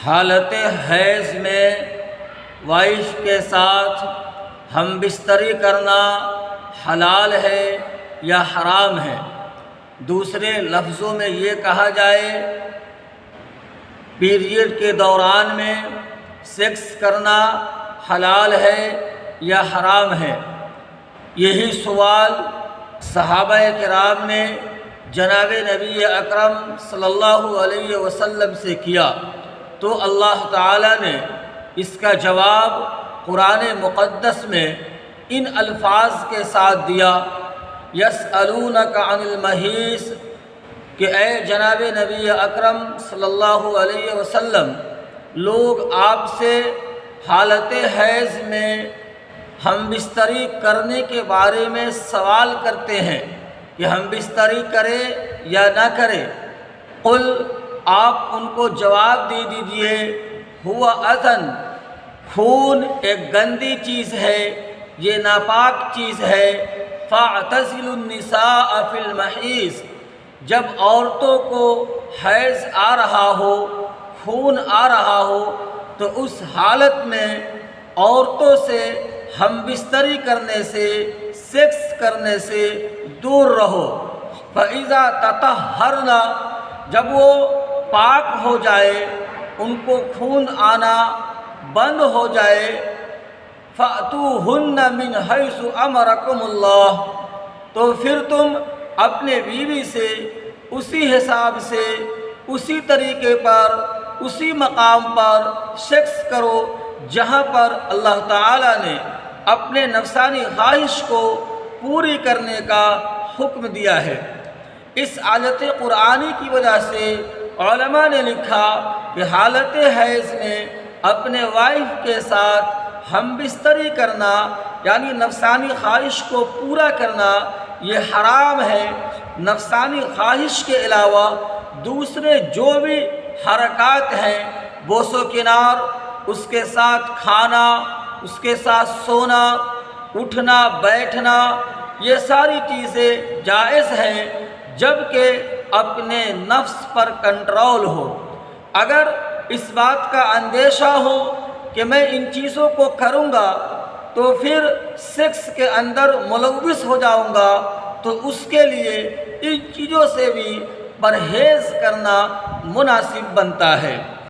حالت حیض میں وائف کے ساتھ ہم بستری کرنا حلال ہے یا حرام ہے؟ دوسرے لفظوں میں یہ کہا جائے پیریڈ کے دوران میں سیکس کرنا حلال ہے یا حرام ہے؟ یہی سوال صحابہ کرام نے جناب نبی اکرم صلی اللہ علیہ وسلم سے کیا، تو اللہ تعالیٰ نے اس کا جواب قرآن مقدس میں ان الفاظ کے ساتھ دیا، یسألونک عن المحیض، کہ اے جناب نبی اکرم صلی اللہ علیہ وسلم، لوگ آپ سے حالت حیض میں ہم بستری کرنے کے بارے میں سوال کرتے ہیں کہ ہم بستری کریں یا نہ کریں۔ قل، آپ ان کو جواب دے دیجئے، ہوا اذن، خون ایک گندی چیز ہے، یہ ناپاک چیز ہے، فاعتزلوا النساء فی المحیض، جب عورتوں کو حیض آ رہا ہو، خون آ رہا ہو، تو اس حالت میں عورتوں سے ہم بستری کرنے سے، سیکس کرنے سے دور رہو۔ فَإِذَا تَطَهَّرْنَ، جب وہ پاک ہو جائے، ان کو خون آنا بند ہو جائے، فَأْتُوهُنَّ مِنْ حَيْثُ أَمَرَكُمُ اللَّهُ، تو پھر تم اپنے بیوی سے اسی حساب سے، اسی طریقے پر، اسی مقام پر سیکس کرو جہاں پر اللہ تعالیٰ نے اپنے نفسانی خواہش کو پوری کرنے کا حکم دیا ہے۔ اس آیت قرآنی کی وجہ سے علماء نے لکھا کہ حالت حیض میں اپنے وائف کے ساتھ ہم بستری کرنا، یعنی نفسانی خواہش کو پورا کرنا، یہ حرام ہے۔ نفسانی خواہش کے علاوہ دوسرے جو بھی حرکات ہیں، بوس و کنار، اس کے ساتھ کھانا، اس کے ساتھ سونا، اٹھنا بیٹھنا، یہ ساری چیزیں جائز ہیں، جبکہ اپنے نفس پر کنٹرول ہو۔ اگر اس بات کا اندیشہ ہو کہ میں ان چیزوں کو کروں گا تو پھر سیکس کے اندر ملوث ہو جاؤں گا، تو اس کے لیے ان چیزوں سے بھی پرہیز کرنا مناسب بنتا ہے۔